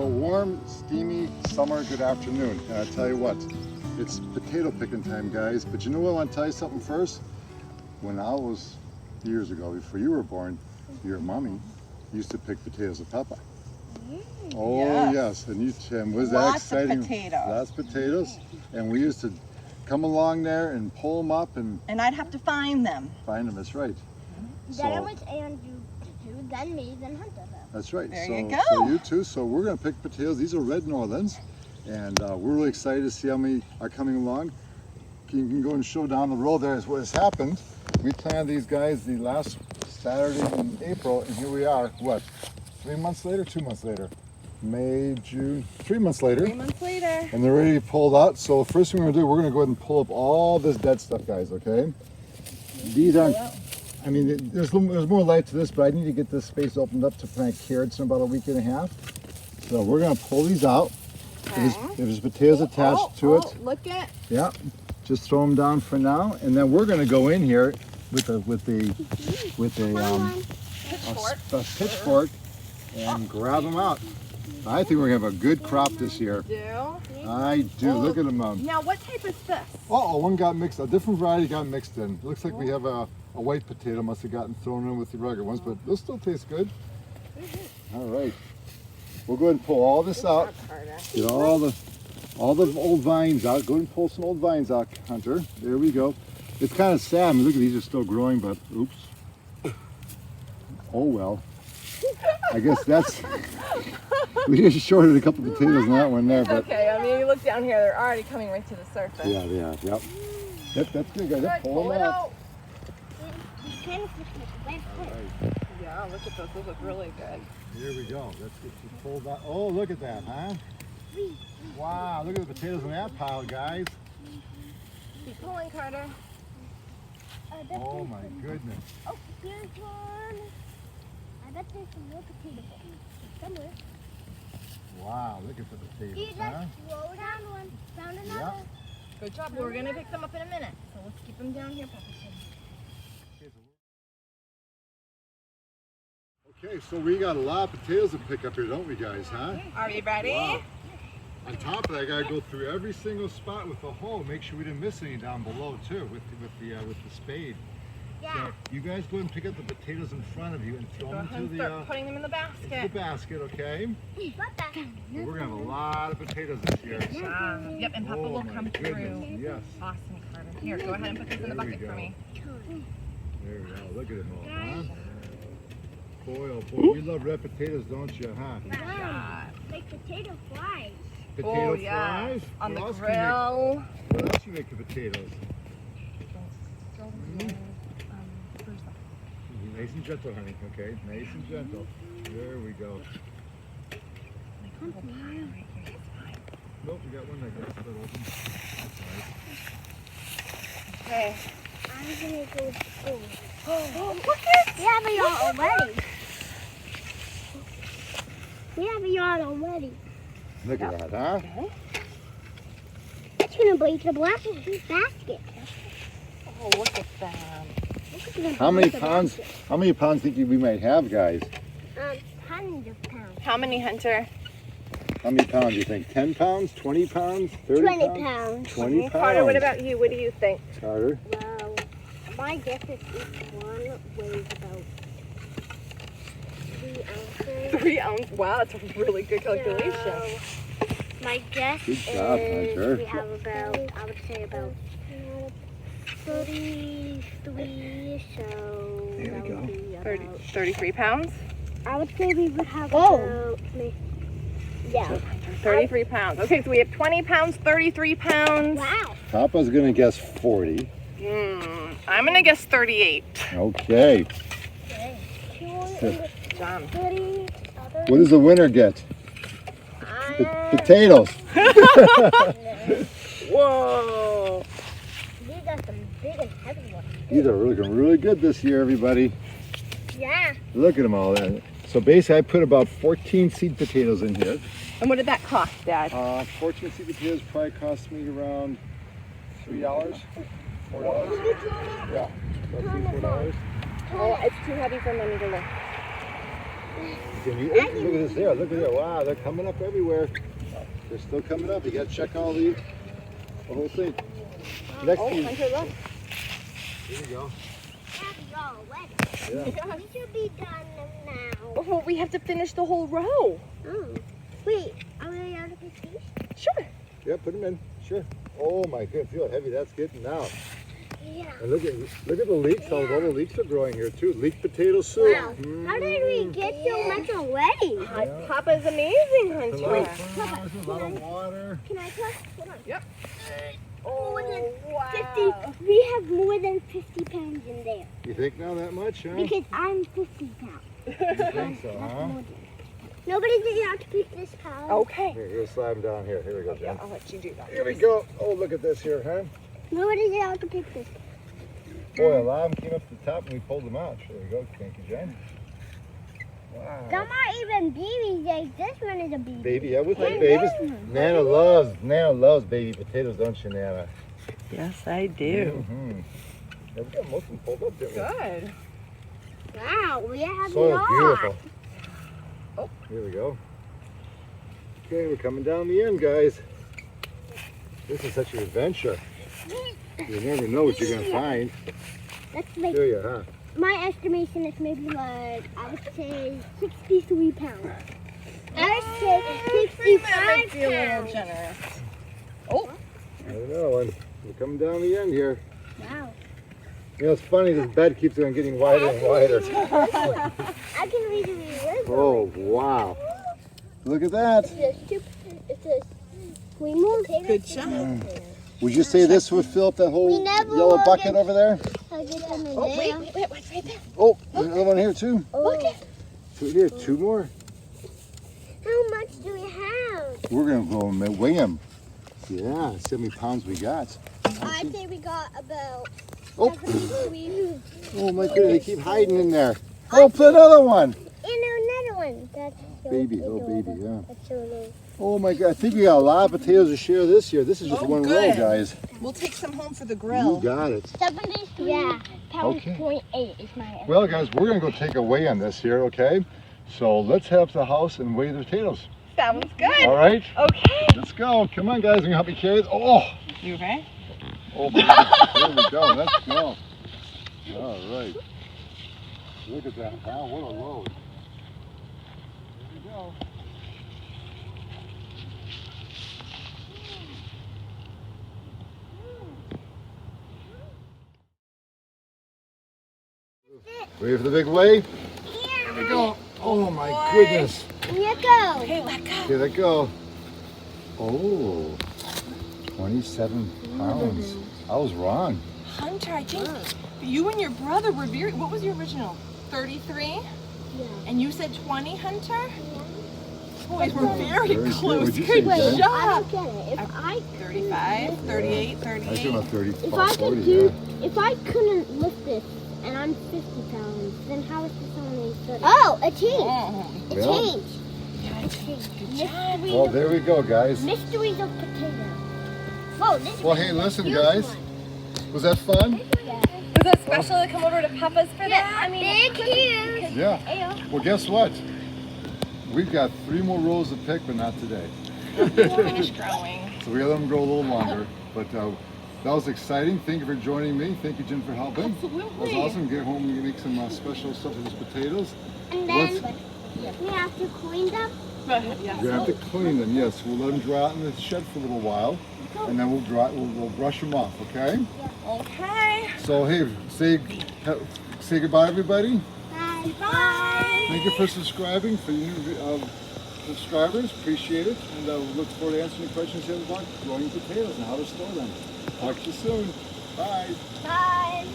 a warm, steamy summer good afternoon, and I tell you what, it's potato picking time, guys. But you know what? I want to tell you something first. When I was years ago, before you were born, your mommy used to pick potatoes with Papa. Oh yes, and was that exciting? Lots of potatoes. Lots of potatoes, and we used to come along there and pull them up and I'd have to find them. Find them. That's right. Then it was Andrew, then me, then Hunter. That's right. There so, you go. So you too. So we're going to pick potatoes. These are red Norlands, and we're really excited to see how many are coming along. You can go and show down the road there is what has happened. We planted these guys the last Saturday in April, and here we are. What? 3 months later? 2 months later? May, June, 3 months later. 3 months later. And they're ready to be pulled out. So the first thing we're going to do, we're going to go ahead and pull up all this dead stuff, guys. Okay? These aren't. I mean, there's more light to this, but I need to get this space opened up to plant carrots in about a week and a half. So we're going to pull these out. Okay. There's potatoes attached to it. Look at. Yeah, just throw them down for now, and then we're going to go in here with a pitchfork and grab them out. I think we're going to have a good crop this year. Do? I do. Look at them. Now, what type is this? Oh, one got mixed. A different variety got mixed in. Looks like we have a white potato must have gotten thrown in with the regular ones, but they'll still taste good. All right. We'll go ahead and pull all this out. Get all the old vines out. Go ahead and pull some old vines out, Hunter. There we go. It's kind of sad. I mean, look at these are still growing, but oops. Oh well. I guess that's. We just shorted a couple potatoes on that one there, but. Okay, I mean, you look down here; they're already coming right to the surface. Yeah, they are. Yep. Yep, that's good, guys. Yep, pull them out. Yeah, look at those. Those look really good. Here we go. Let's get you pulled out. Oh, look at that, huh? Wow, look at the potatoes in that pile, guys. Keep pulling, Carter. Oh my goodness. Oh, here's one. I bet there's some more potatoes somewhere. Wow, look at the potatoes, See, huh? Slow down one. Found another. Yeah. Good job. We're gonna pick them up in a minute, so let's keep them down here, Papa. Okay, so we got a lot of potatoes to pick up here, don't we, guys, huh? Are you ready? Wow. On top of that, I gotta go through every single spot with the hoe, make sure we didn't miss any down below too, with the spade. Yeah. So you guys go ahead and pick up the potatoes in front of you and throw them into Start putting them in the basket. Okay? What the? We're gonna have a lot of potatoes this year. Yep, and Papa Oh will my come goodness, through. yes. Awesome, Carter. Here, go ahead and put these in the There we bucket for go. me. There we go. Look at them all, huh? Boy, oh boy, we love red potatoes, don't you, huh? Wow. Like potato fries. Potato Oh, yeah. fries? On What the else grill. What else you make with potatoes? Nice and gentle, honey. Okay, nice and gentle. There we go. Nope, we got one that got split open. That's nice. Okay. I'm gonna go. Oh, look at We have a yacht already. We have a yacht already. Look at that, huh? Okay. It's gonna break the basket. Oh, look at them. How many pounds? How many pounds think you we might have, guys? Tons of pounds. How many, Hunter? How many pounds do you think? 10 pounds? 20 pounds? 30 20 pounds? pounds. 20 pounds. Carter, what about you? What do you think? Carter? Well, my guess is each one weighs about 3 ounces. 3 ounces. Wow, that's a really good calculation. So, my guess Good job, is Hunter. we have about, I would say about 33, so There we that go. would be 33 pounds? I would say we would have about, yeah. 33 pounds. Okay, so we have 20 pounds, 33 pounds. Wow. Papa's gonna guess 40. I'm going to guess 38. Okay. John. What does the winner get? Potatoes. Whoa. These are some big and heavy ones. These are looking really good this year, everybody. Yeah. Look at them all. So basically, I put about 14 seed potatoes in here. And what did that cost, Dad? 14 seed potatoes probably cost me around $3, $4. Yeah, about $3, $4. Oh, it's too heavy for Mommy to lift. Look at this there. Look at there. Wow, they're coming up everywhere. They're still coming up. You got to check all the whole thing. Next Oh, thing. Hunter, look. Here you go. We should be done now. Oh, we have to finish the whole row. Oh. Wait, are we out of the fish? Sure. Yeah, put them in. Sure. Oh my goodness, feel how heavy that's getting now. Yeah. And look at the leeks. All the leeks are growing here too. Leek potato soup. Wow. How did we get so much already? Papa's amazing, A Hunter. lot of flowers, a lot of water. Can I touch? Hold on. Yep. More than wow. 50. We have more than 50 pounds in there. You think now that much, huh? Because I'm 50 pounds. You think so, huh? Nobody's allowed to pick this pound. Okay. Here, slide them down here. Here we go, Yeah, Jen. I'll let you do that. Here we go. Oh, look at this here, huh? Nobody's allowed to pick this. Boy, a lot of them came up to the top and we pulled them out. There we go. Thank you, Jen. Wow. Some are even babies. Like this one is a baby. Baby, I would think And babies. this one. Nana loves baby potatoes, don't you, Nana? Yes, I do. Mm-hmm. Yeah, we got most of them pulled up, didn't we? Good. Wow, we have Soil's not. beautiful. Oh. Here we go. Okay, we're coming down the end, guys. This is such an adventure. You never know what you're going to find. That's like, Do you, huh? my estimation is maybe like, I would say 63 pounds. I would say 65 Be a little pounds. generous. Oh. I don't know. And we're coming down the end here. Wow. You know, it's funny, this bed keeps on getting wider and wider. I can read it. Oh, wow. Look at that. It says, we move. Good job. Would you say this would fill up that We whole never yellow will bucket get- over there? I'll get them in Oh, there. wait, what's right there? Oh, there's another one here too. Oh. Here, two more. How much do we have? We're going to go and weigh them. Yeah, see how many pounds we got. I think we got about Oh, 73. oh my goodness, they keep hiding in there. Oh, put another one. And another one. That's so Baby, little baby, yeah. That's so little. Oh my God, I think we got a lot of potatoes to share this year. This is just Oh, one row, good. guys. We'll take some home for the You grill. got it. 73 pounds, Okay. 0.8 is my estimate. Well, guys, we're going to go take a weigh on this here, okay? So let's head up to the house and weigh the potatoes. Sounds good. All right, Okay. let's go. Come on, guys. Can you help me carry it? Oh, You okay? oh my goodness. There we go. Let's go. All right. Look at that. Wow, what a load. Here we go. Ready for the big weigh? Here we go. Oh my goodness. Here you go. Okay, let go. Here they go. Oh, 27 pounds. I was wrong. Hunter, I think you and your brother were very, what was your original? 33? Yeah. And you said 20, Hunter? Boys, we're very Very good. close. What'd you say, Good Jen? I job. don't get it. If I 35, 38, I was 38. doing about 30, if I about 40, could yeah. do, if I couldn't lift this and I'm 50 pounds, then how is this only 30? Oh, it changed. Oh, It Well. changed. yeah, It changed. good job. Mysteries Well, of, there we go, guys. mysteries of potato. Whoa, this Well, is hey, a listen, huge guys. one. Was that fun? Yeah. Was that special to come over to Papa's for that? I mean, big, huge. Yeah. Ayo. Well, guess what? We've got 3 more rows to pick, but not today. Finish growing. So we got to let them grow a little longer. But that was exciting. Thank you for joining me. Thank you, Jen, for helping. Absolutely. That was awesome. Get home and make some special stuff with these potatoes. And Once- then we have to clean them. Yeah. You're gonna have to clean them. Yes, we'll let them dry out in the shed for a little while, and then we'll brush them off. Okay? Okay. So hey, say goodbye, everybody. Bye. Bye. Thank you for subscribing. For you new subscribers, appreciate it, and we'll look forward to answering any questions you have about growing potatoes and how to store them. Talk to you soon. Bye. Bye.